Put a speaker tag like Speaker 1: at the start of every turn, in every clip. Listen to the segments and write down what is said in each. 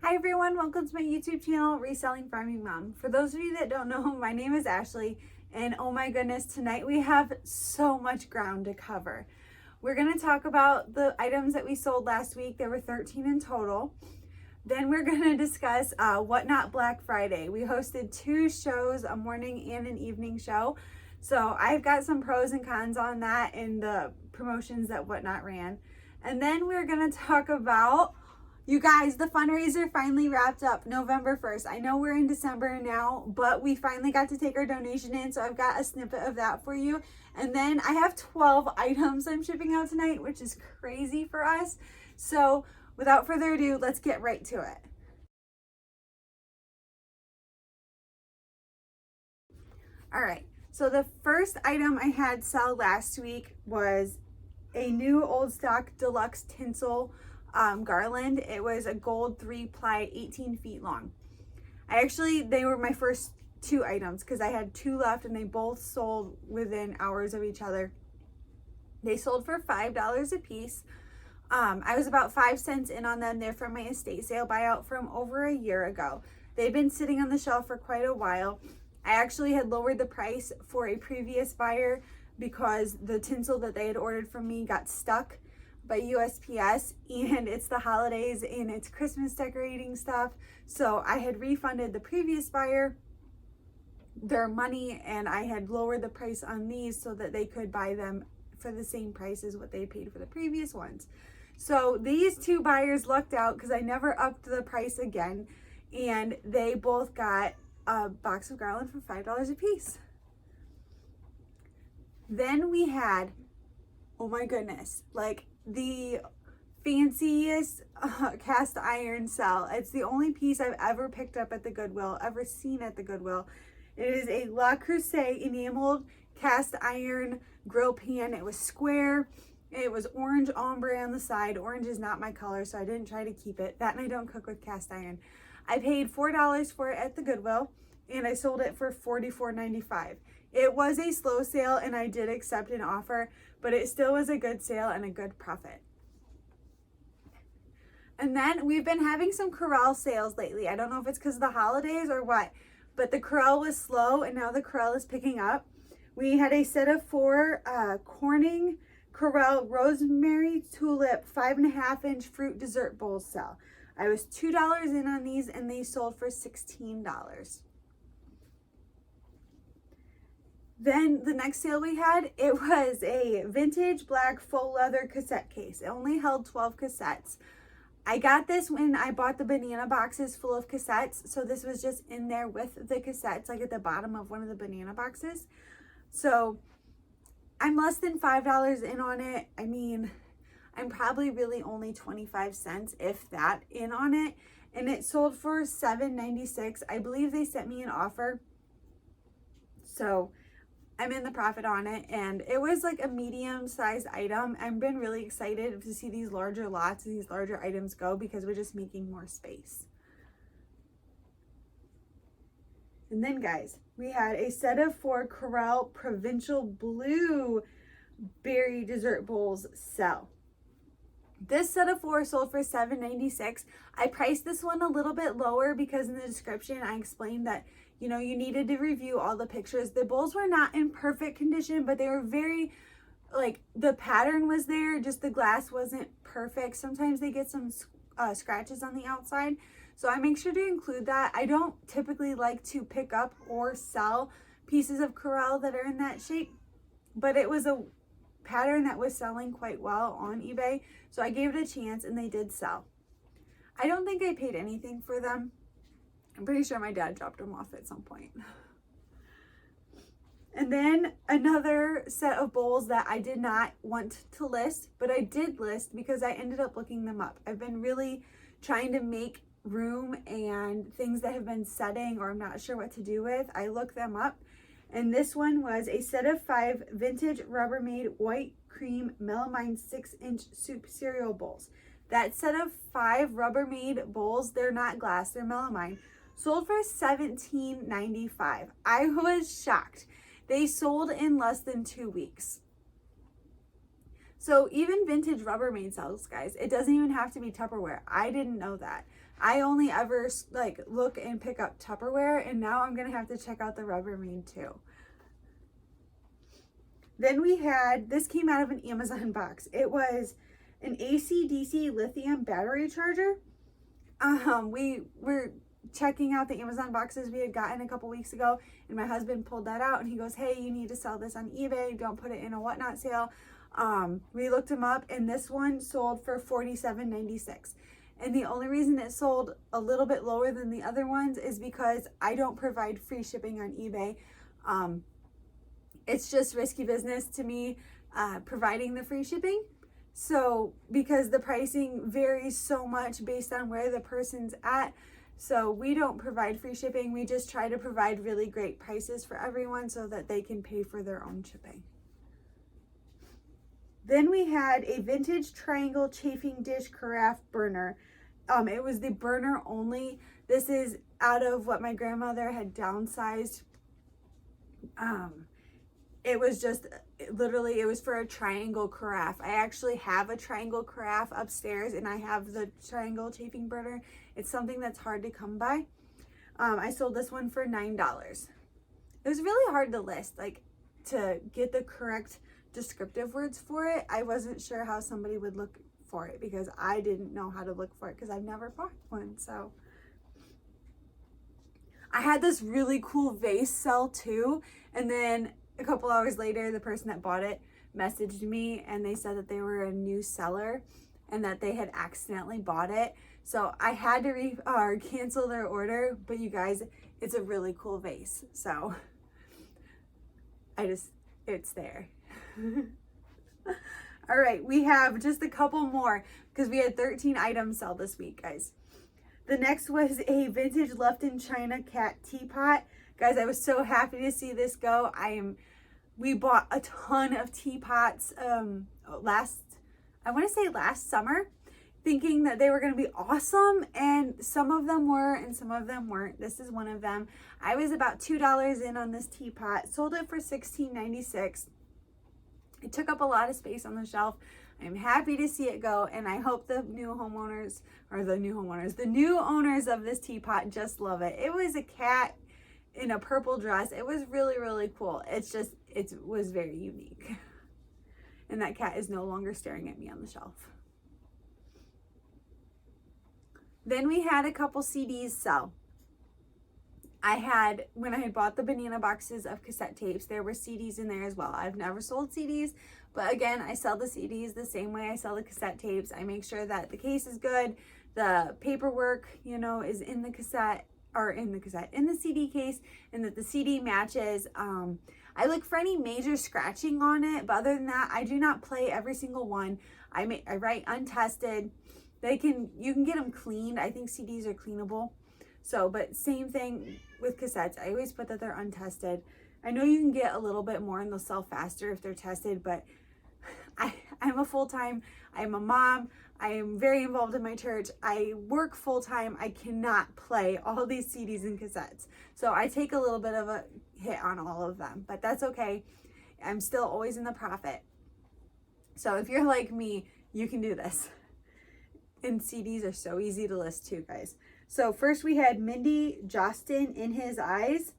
Speaker 1: Hi everyone, welcome to my YouTube channel, Reselling Farming Mom. For those of you that don't know, my name is Ashley, and oh my goodness, tonight we have so much ground to cover. We're going to talk about the items that we sold last week. There were 13 in total. Then we're going to discuss Whatnot Black Friday. We hosted two shows, a morning and an evening show. So I've got some pros and cons on that and the promotions that Whatnot ran. And then we're going to talk about, you guys, the fundraiser finally wrapped up November 1st. I know we're in December now, but we finally got to take our donation in. So I've got a snippet of that for you. And then I have 12 items I'm shipping out tonight, which is crazy for us. So without further ado, let's get right to it. All right. So the first item I had sell last week was a new old stock deluxe tinsel garland. It was a gold 3-ply, 18 feet long. They were my first two items because I had two left and they both sold within hours of each other. They sold for $5 a piece. I was about 5 cents in on them. They're from my estate sale buyout from over a year ago. They've been sitting on the shelf for quite a while. I actually had lowered the price for a previous buyer because the tinsel that they had ordered from me got stuck by USPS, and it's the holidays and it's Christmas decorating stuff. So I had refunded the previous buyer their money and I had lowered the price on these so that they could buy them for the same price as what they paid for the previous ones. So these two buyers lucked out because I never upped the price again, and they both got a box of garland for $5 a piece. Then we had, oh my goodness, like the fanciest cast iron cell. It's the only piece I've ever picked up at the Goodwill, ever seen at the Goodwill. It is a Le Creuset enameled cast iron grill pan. It was square. It was orange ombre on the side. Orange is not my color, so I didn't try to keep it. That and I don't cook with cast iron. I paid $4 for it at the Goodwill, and I sold it for $44.95. It was a slow sale, and I did accept an offer, but it still was a good sale and a good profit. And then we've been having some Corral sales lately. I don't know if it's because of the holidays or what, but the Corral was slow, and now the Corral is picking up. We had a set of 4 Corning Corral Rosemary Tulip 5.5-inch fruit dessert bowls sell. I was $2 in on these, and they sold for $16. Then the next sale we had, it was a vintage black faux leather cassette case. It only held 12 cassettes. I got this when I bought the banana boxes full of cassettes. So this was just in there with the cassettes, like at the bottom of one of the banana boxes. So I'm less than $5 in on it. I mean, I'm probably really only 25 cents, if that, in on it. And it sold for $7.96. I believe they sent me an offer. So I'm in the profit on it, and it was like a medium-sized item. I've been really excited to see these larger lots and these larger items go because we're just making more space. And then, guys, we had a set of 4 Corral Provincial Blue Berry Dessert Bowls sell. This set of 4 sold for $7.96. I priced this one a little bit lower because in the description I explained that, you know, you needed to review all the pictures. The bowls were not in perfect condition, but they were very, like, the pattern was there, just the glass wasn't perfect. Sometimes they get some scratches on the outside. So I make sure to include that. I don't typically like to pick up or sell pieces of Corral that are in that shape, but it was a pattern that was selling quite well on eBay. So I gave it a chance and they did sell. I don't think I paid anything for them. I'm pretty sure my dad dropped them off at some point. And then another set of bowls that I did not want to list, but I did list because I ended up looking them up. I've been really trying to make room, and things that have been setting or I'm not sure what to do with, I look them up. And this one was a set of 5 vintage Rubbermaid white cream melamine 6-inch soup cereal bowls. That set of 5 Rubbermaid bowls, they're not glass, they're melamine, sold for $17.95. I was shocked. They sold in less than 2 weeks. So even vintage Rubbermaid sells, guys. It doesn't even have to be Tupperware. I didn't know that. I only ever like look and pick up Tupperware, and now I'm gonna have to check out the Rubbermaid too. Then we had, this came out of an Amazon box. It was an AC/DC lithium battery charger. We were checking out the Amazon boxes we had gotten a couple weeks ago, and my husband pulled that out and he goes, hey, you need to sell this on eBay. Don't put it in a whatnot sale. We looked them up, and this one sold for $47.96. And the only reason it sold a little bit lower than the other ones is because I don't provide free shipping on eBay. It's just risky business to me providing the free shipping. So because the pricing varies so much based on where the person's at, so we don't provide free shipping. We just try to provide really great prices for everyone so that they can pay for their own shipping. Then we had a vintage triangle chafing dish carafe burner. It was the burner only. This is out of what my grandmother had downsized. It was just literally, it was for a triangle carafe. I actually have a triangle carafe upstairs, and I have the triangle chafing burner. It's something that's hard to come by. I sold this one for $9. It was really hard to list, like to get the correct descriptive words for it. I wasn't sure how somebody would look for it because I didn't know how to look for it because I've never bought one. So I had this really cool vase sell too, and then a couple hours later, the person that bought it messaged me and they said that they were a new seller and that they had accidentally bought it. So I had to cancel their order, but you guys, it's a really cool vase. So it's there. All right, we have just a couple more because we had 13 items sell this week, guys. The next was a vintage Lufton China cat teapot. Guys, I was so happy to see this go. We bought a ton of teapots last summer, thinking that they were going to be awesome, and some of them were and some of them weren't. This is one of them. I was about $2 in on this teapot, sold it for $16.96. It took up a lot of space on the shelf. I'm happy to see it go, and I hope the new owners of this teapot just love it. It was a cat in a purple dress. It was really, really cool. It was very unique. And that cat is no longer staring at me on the shelf. Then we had a couple CDs sell. When I had bought the banana boxes of cassette tapes, there were CDs in there as well. I've never sold CDs, but again, I sell the CDs the same way I sell the cassette tapes. I make sure that the case is good, the paperwork, is in the cassette, or in the CD case, and that the CD matches. I look for any major scratching on it, but other than that, I do not play every single one. I write untested. You can get them cleaned. I think CDs are cleanable. So, but same thing with cassettes. I always put that they're untested. I know you can get a little bit more and they'll sell faster if they're tested, but I'm a mom. I am very involved in my church. I work full time. I cannot play all these CDs and cassettes. So I take a little bit of a hit on all of them, but that's okay. I'm still always in the profit. So if you're like me, you can do this. And CDs are so easy to list too, guys. So first we had Mindy Jostin, In His Eyes.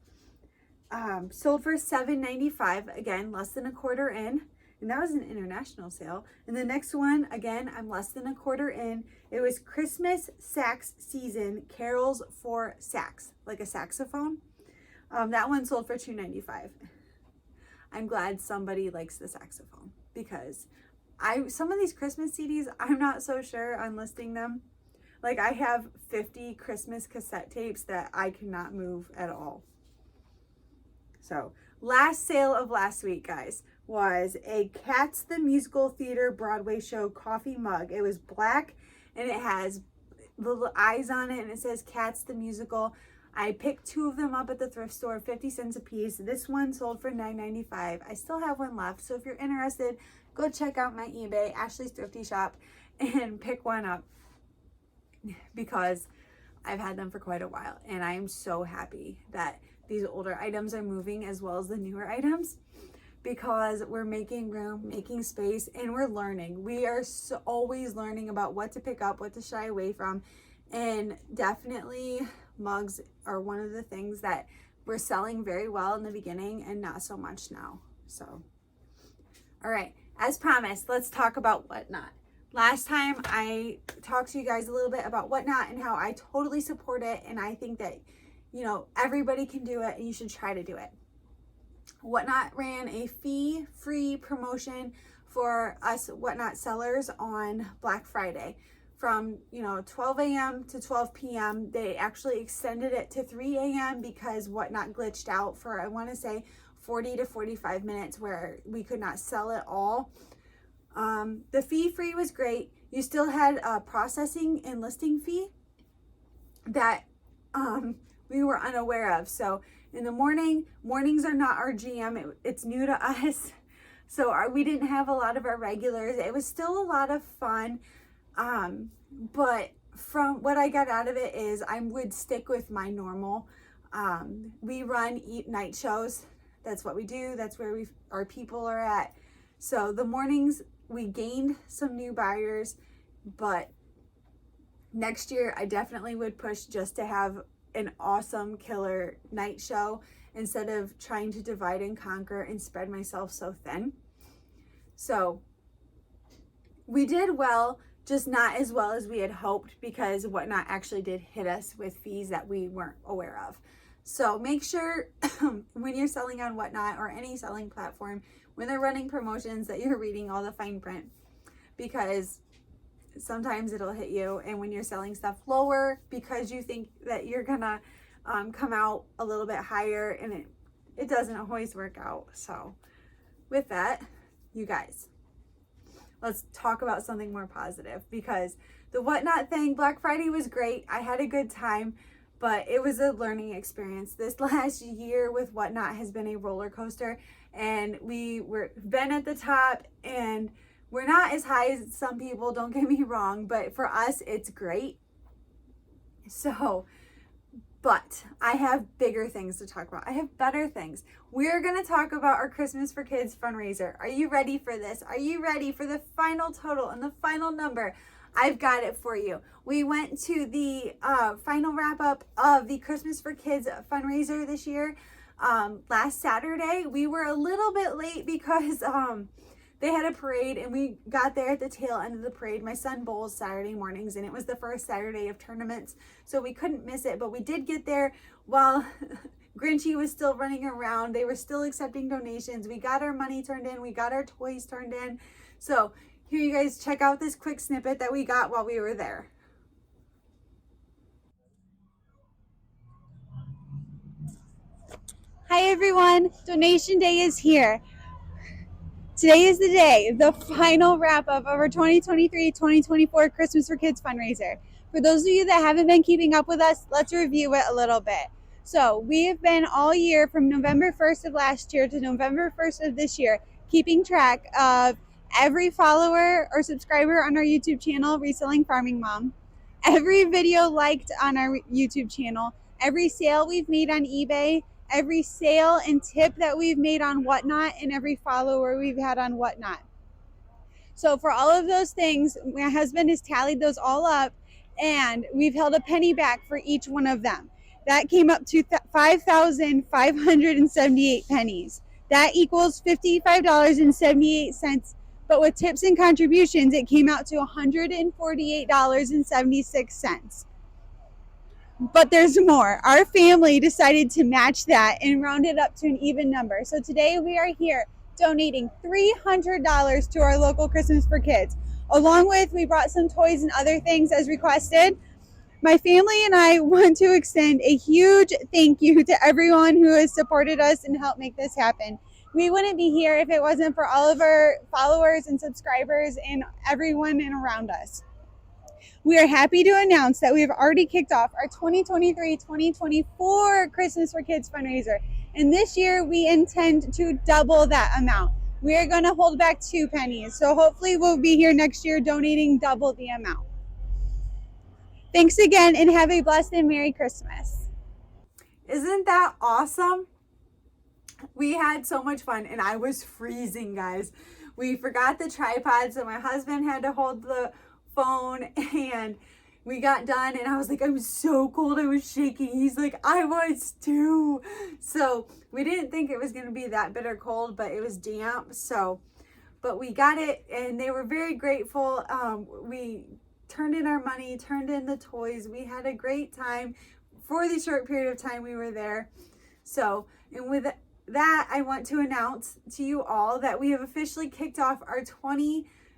Speaker 1: Sold for $7.95. Again, less than a quarter in. And that was an international sale. And the next one, again, I'm less than a quarter in. It was Christmas Sax Season, Carols for Sax, like a saxophone. That one sold for $2.95. I'm glad somebody likes the saxophone because some of these Christmas CDs, I'm not so sure on listing them. Like I have 50 Christmas cassette tapes that I cannot move at all. So last sale of last week, guys, was a Cats the Musical Theater Broadway show coffee mug. It was black and it has little eyes on it and it says Cats the Musical. I picked two of them up at the thrift store, 50 cents a piece. This one sold for $9.95. I still have one left, so if you're interested, go check out my eBay, Ashley's Thrifty Shop, and pick one up because I've had them for quite a while and I am so happy that these older items are moving as well as the newer items because we're making room, making space, and we're learning. We are always learning about what to pick up, what to shy away from, And definitely mugs are one of the things that we're selling very well in the beginning and not so much now. So, all right, as promised, let's talk about Whatnot. Last time I talked to you guys a little bit about Whatnot and how I totally support it, and I think that, you know, everybody can do it and you should try to do it. Whatnot ran a fee-free promotion for us Whatnot sellers on Black Friday. From, you know, 12 a.m. to 12 p.m. They actually extended it to 3 a.m. because Whatnot glitched out for, I want to say, 40 to 45 minutes where we could not sell it all. The fee free was great. You still had a processing and listing fee that we were unaware of. So in the mornings are not our GM. It's new to us. So we didn't have a lot of our regulars. It was still a lot of fun. But from what I got out of it is I would stick with my normal. We run night shows. That's what we do. That's where our people are at. So the mornings we gained some new buyers, but next year I definitely would push just to have an awesome killer night show instead of trying to divide and conquer and spread myself so thin. So we did well, just not as well as we had hoped because Whatnot actually did hit us with fees that we weren't aware of. So make sure when you're selling on Whatnot or any selling platform, when they're running promotions, that you're reading all the fine print, because sometimes it'll hit you. And when you're selling stuff lower because you think that you're gonna come out a little bit higher, and it doesn't always work out. So with that, you guys, let's talk about something more positive, because the Whatnot thing, Black Friday was great. I had a good time, but it was a learning experience. This last year with Whatnot has been a roller coaster, and we've been at the top, and we're not as high as some people, don't get me wrong, but for us, it's great. So, but I have bigger things to talk about. I have better things. We're going to talk about our Christmas for Kids fundraiser. Are you ready for this? Are you ready for the final total and the final number? I've got it for you. We went to the final wrap up of the Christmas for Kids fundraiser this year last Saturday. We were a little bit late because they had a parade, and we got there at the tail end of the parade. My son bowls Saturday mornings, and it was the first Saturday of tournaments, so we couldn't miss it. But we did get there while Grinchy was still running around. They were still accepting donations. We got our money turned in. We got our toys turned in. So here, you guys, check out this quick snippet that we got while we were there.
Speaker 2: Hi everyone, donation day is here. Today is the day, the final wrap up of our 2023-2024 Christmas for Kids fundraiser. For those of you that haven't been keeping up with us, let's review it a little bit. So we have been all year from November 1st of last year to November 1st of this year, keeping track of every follower or subscriber on our YouTube channel, Reselling Farming Mom, every video liked on our YouTube channel, every sale we've made on eBay, every sale and tip that we've made on Whatnot, and every follower we've had on Whatnot. So for all of those things, my husband has tallied those all up, and we've held a penny back for each one of them. That came up to 5,578 pennies. That equals $55.78. But with tips and contributions, it came out to $148.76. But there's more. Our family decided to match that and round it up to an even number. So today we are here donating $300 to our local Christmas for Kids. Along with, we brought some toys and other things as requested. My family and I want to extend a huge thank you to everyone who has supported us and helped make this happen. We wouldn't be here if it wasn't for all of our followers and subscribers and everyone around us. We are happy to announce that we have already kicked off our 2023-2024 Christmas for Kids fundraiser. And this year we intend to double that amount. We are going to hold back 2 pennies. So hopefully we'll be here next year donating double the amount. Thanks again, and have a blessed and Merry Christmas.
Speaker 1: Isn't that awesome? We had so much fun, and I was freezing, guys. We forgot the tripod, so my husband had to hold the phone, and we got done and I was like, I'm so cold, I was shaking. He's like, I was too. So we didn't think it was going to be that bitter cold, but it was damp. So, but we got it and they were very grateful. We turned in our money, turned in the toys. We had a great time for the short period of time we were there. So, and with that, I want to announce to you all that we have officially kicked off our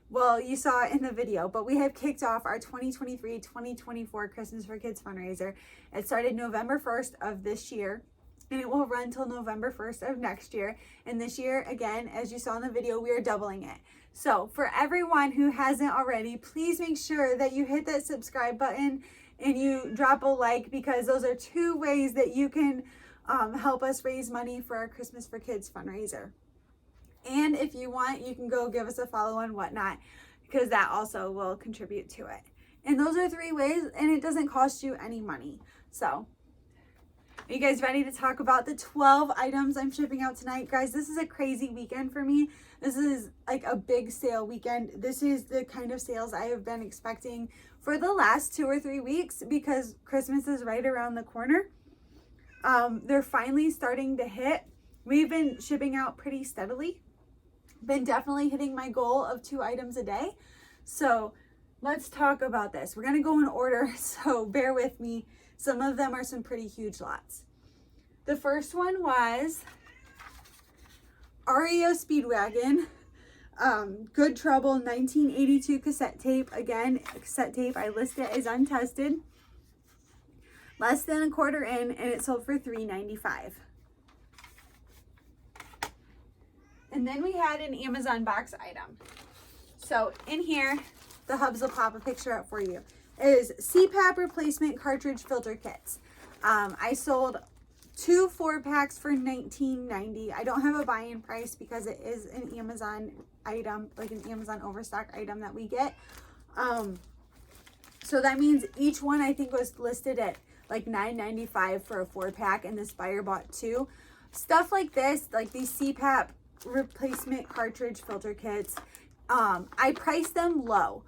Speaker 1: well, you saw it in the video, but we have kicked off our 2023-2024 Christmas for Kids fundraiser. It started November 1st of this year, and it will run till November 1st of next year. And this year, again, as you saw in the video, we are doubling it. So for everyone who hasn't already, please make sure that you hit that subscribe button and you drop a like, because those are 2 ways that you can help us raise money for our Christmas for Kids fundraiser. And if you want, you can go give us a follow on Whatnot, because that also will contribute to it. And those are 3 ways, and it doesn't cost you any money. So, are you guys ready to talk about the 12 items I'm shipping out tonight? Guys, this is a crazy weekend for me. This is like a big sale weekend. This is the kind of sales I have been expecting for the last 2 or 3 weeks, because Christmas is right around the corner. They're finally starting to hit. We've been shipping out pretty steadily. Been definitely hitting my goal of 2 items a day. So let's talk about this. We're going to go in order, so bear with me. Some of them are some pretty huge lots. The first one was REO Speedwagon, Good Trouble 1982 cassette tape. Again, cassette tape, I list it as untested. Less than a quarter in, and it sold for $3.95. And then we had an Amazon box item. So in here, the hubs will pop a picture up for you. It is CPAP replacement cartridge filter kits. I sold 2 4-packs for $19.90. I don't have a buy-in price because it is an Amazon item, like an Amazon overstock item that we get. So that means each one I think was listed at like $9.95 for a 4-pack, and this buyer bought 2. Stuff like this, like these CPAP replacement cartridge filter kits, I price them low.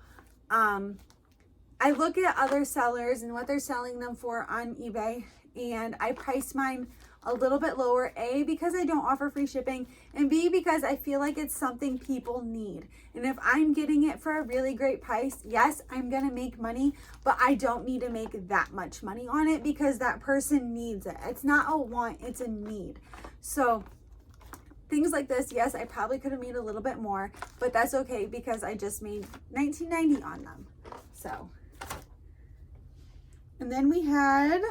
Speaker 1: I look at other sellers and what they're selling them for on eBay, and I price mine a little bit lower, A, because I don't offer free shipping, and B, because I feel like it's something people need. And if I'm getting it for a really great price, yes, I'm gonna make money, but I don't need to make that much money on it because that person needs it. It's not a want, it's a need. So things like this, yes, I probably could have made a little bit more, but that's okay because I just made $19.90 on them. So, and then we've had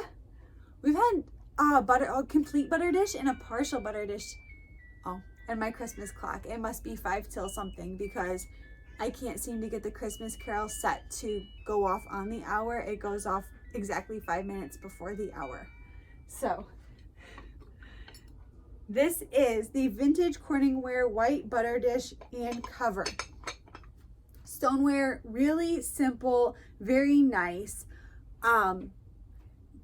Speaker 1: a complete butter dish and a partial butter dish. Oh, and my Christmas clock. It must be 5 till something because I can't seem to get the Christmas carol set to go off on the hour. It goes off exactly 5 minutes before the hour. So this is the vintage Corningware white butter dish and cover. Stoneware, really simple, very nice.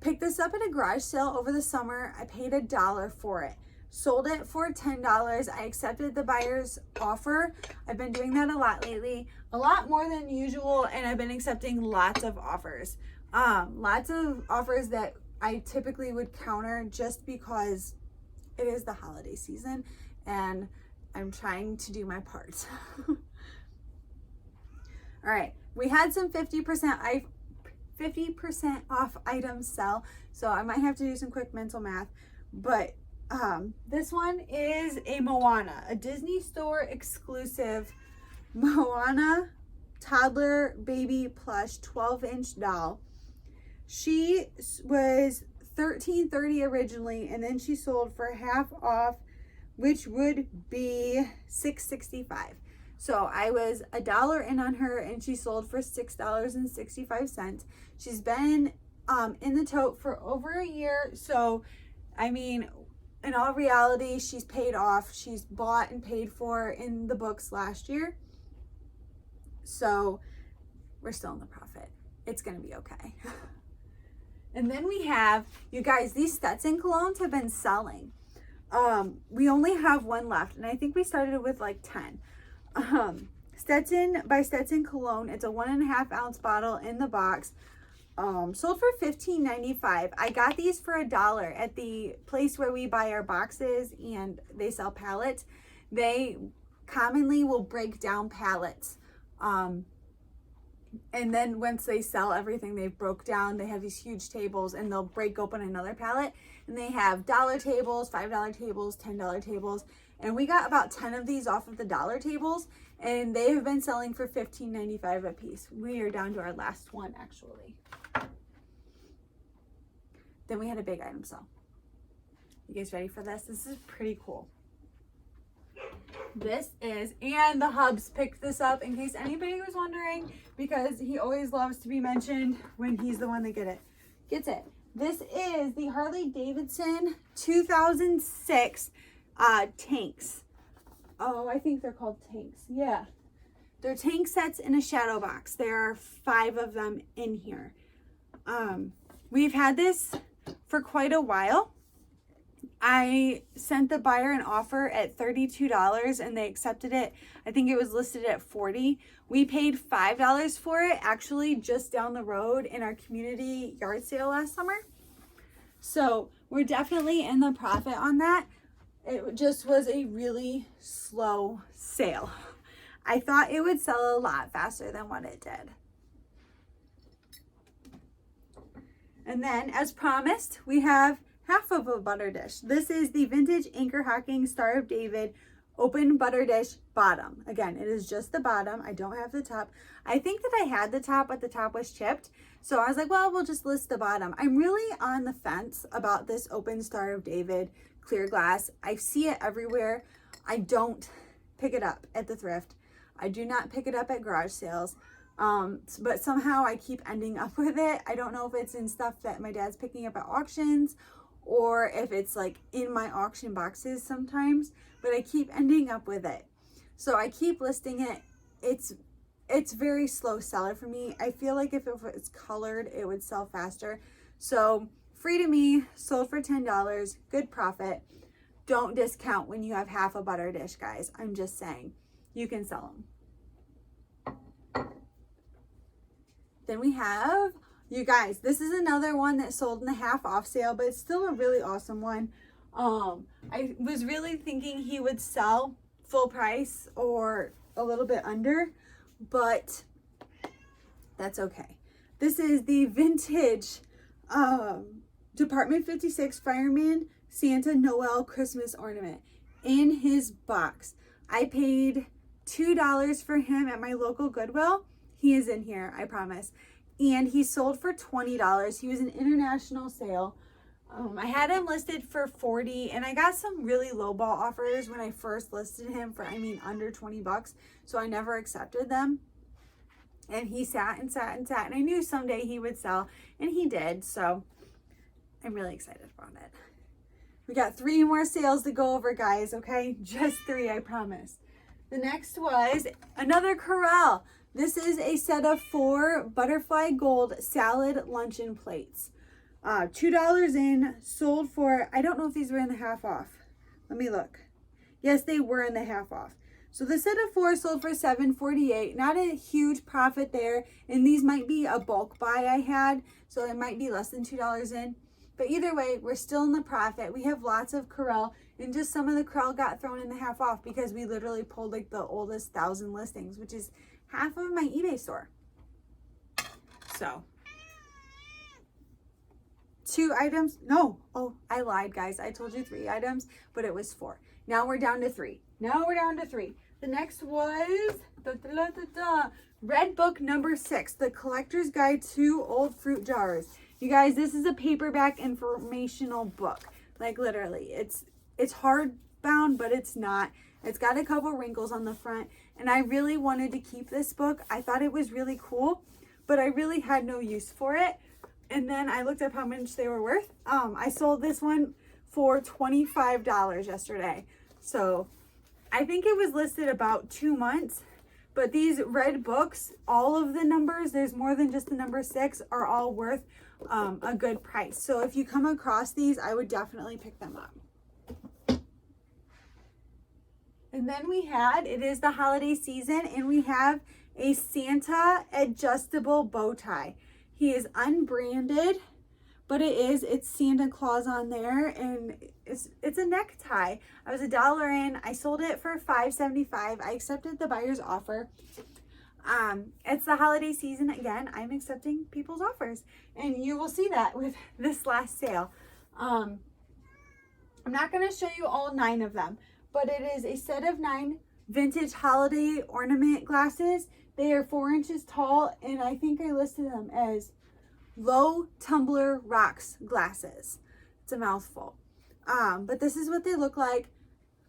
Speaker 1: Picked this up at a garage sale over the summer. I paid $1 for it. Sold it for $10. I accepted the buyer's offer. I've been doing that a lot lately, a lot more than usual, and I've been accepting lots of offers. Lots of offers that I typically would counter just because it is the holiday season and I'm trying to do my part. All right, we had some 50% off items sell, so I might have to do some quick mental math, but this one is a Moana, a Disney Store exclusive Moana toddler baby plush 12-inch doll. She was $13.30 originally, and then she sold for half off, which would be $6.65. So I was $1 in on her, and she sold for $6.65. She's been in the tote for over a year. So, I mean, in all reality, she's paid off. She's bought and paid for in the books last year. So we're still in the profit. It's going to be okay. And then we have, you guys, these Stetson colognes have been selling. We only have one left, and I think we started with like 10. Stetson by Stetson cologne. It's a 1.5 ounce bottle in the box. sold for $15.95. I got these for $1 at the place where we buy our boxes and they sell pallets. They commonly will break down pallets. And then once they sell everything they've broke down, they have these huge tables and they'll break open another pallet, and they have dollar tables, $5 tables, $10 tables. And we got about 10 of these off of the dollar tables, and they have been selling for $15.95 a piece. We are down to our last one actually. Then we had a big item sale. You guys ready for this? This is pretty cool. This is, and the Hubs picked this up in case anybody was wondering, because he always loves to be mentioned when he's the one that gets it. This is the Harley Davidson 2006 tanks. Oh, I think they're called tanks. Yeah. They're tank sets in a shadow box. There are 5 of them in here. We've had this for quite a while. I sent the buyer an offer at $32 and they accepted it. I think it was listed at $40. We paid $5 for it, actually just down the road in our community yard sale last summer. So we're definitely in the profit on that. It just was a really slow sale. I thought it would sell a lot faster than what it did. And then, as promised, we have half of a butter dish. This is the vintage Anchor Hocking Star of David open butter dish bottom. Again, it is just the bottom. I don't have the top. I think that I had the top, but the top was chipped. So I was like, well, we'll just list the bottom. I'm really on the fence about this open Star of David clear glass. I see it everywhere. I don't pick it up at the thrift. I do not pick it up at garage sales. But somehow I keep ending up with it. I don't know if it's in stuff that my dad's picking up at auctions or if it's like in my auction boxes sometimes, but I keep ending up with it. So I keep listing it. It's very slow seller for me. I feel like if it was colored, it would sell faster. So free to me, sold for $10, good profit. Don't discount when you have half a butter dish, guys. I'm just saying, you can sell them. Then we have, you guys, this is another one that sold in the half off sale, but it's still a really awesome one. I was really thinking he would sell full price or a little bit under, but that's okay. This is the vintage Department 56 Fireman Santa Noel Christmas ornament in his box. I paid $2 for him at my local Goodwill. He is in here, I promise. And he sold for $20. He was an international sale. I had him listed for $40, and I got some really lowball offers when I first listed him for, under $20. So I never accepted them. And he sat and sat and sat, and I knew someday he would sell, and he did. So I'm really excited about it. We got 3 more sales to go over, guys, okay? Just 3, I promise. The next was another Corral. This is a set of 4 butterfly gold salad luncheon plates. $2 in, sold for, I don't know if these were in the half off. Let me look. Yes, they were in the half off. So the set of 4 sold for $7.48. Not a huge profit there. And these might be a bulk buy I had. So it might be less than $2 in. But either way, we're still in the profit. We have lots of Corral. And just some of the Corral got thrown in the half off because we literally pulled like the oldest 1,000 listings, which is half of my eBay store. So 2 items. No. Oh, I lied, guys. I told you 3 items, but it was 4. Now we're down to 3. The next was Red Book number 6, the Collector's Guide to Old Fruit Jars. You guys, this is a paperback informational book. Like literally, it's hardbound, but it's not. It's got a couple wrinkles on the front, and I really wanted to keep this book. I thought it was really cool, but I really had no use for it. And then I looked up how much they were worth. I sold this one for $25 yesterday. So I think it was listed about 2 months, but these red books, all of the numbers, there's more than just the number 6, are all worth a good price. So if you come across these, I would definitely pick them up. And then it is the holiday season, and we have a Santa adjustable bow tie. He is unbranded, but it's Santa Claus on there, and it's a necktie. I was $1 in. I sold it for $5.75. I accepted the buyer's offer. It's the holiday season again. I'm accepting people's offers, and you will see that with this last sale. I'm not going to show you all 9 of them, but it is a set of 9 vintage holiday ornament glasses. They are 4 inches tall, and I think I listed them as low tumbler rocks glasses. It's a mouthful. But this is what they look like.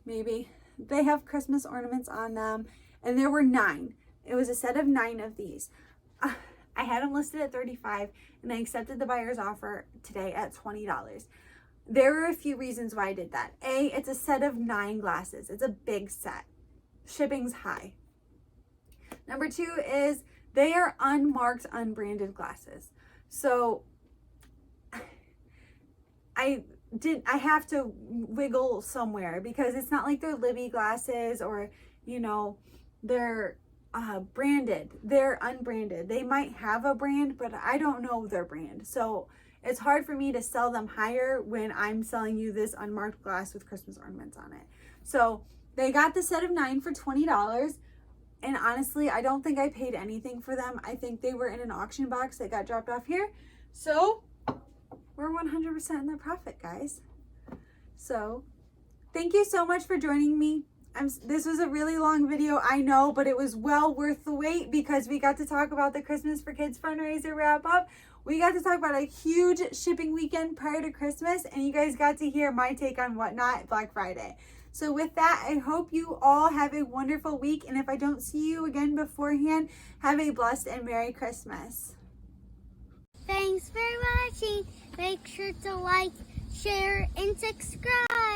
Speaker 1: Maybe they have Christmas ornaments on them, and there were 9. It was a set of 9 of these. I had them listed at $35, and I accepted the buyer's offer today at $20. There were a few reasons why I did that. A, it's a set of 9 glasses. It's a big set. Shipping's high. Number 2 is they are unmarked, unbranded glasses. So I have to wiggle somewhere, because it's not like they're Libby glasses or, you know, they're branded. They're unbranded. They might have a brand, but I don't know their brand. So it's hard for me to sell them higher when I'm selling you this unmarked glass with Christmas ornaments on it. So they got the set of 9 for $20. And honestly, I don't think I paid anything for them. I think they were in an auction box that got dropped off here. So we're 100% in the profit, guys. So thank you so much for joining me. This was a really long video, I know, but it was well worth the wait, because we got to talk about the Christmas for Kids fundraiser wrap up. We got to talk about a huge shipping weekend prior to Christmas, and you guys got to hear my take on whatnot Black Friday. So with that, I hope you all have a wonderful week, and if I don't see you again beforehand, have a blessed and Merry Christmas.
Speaker 3: Thanks for watching. Make sure to like, share, and subscribe.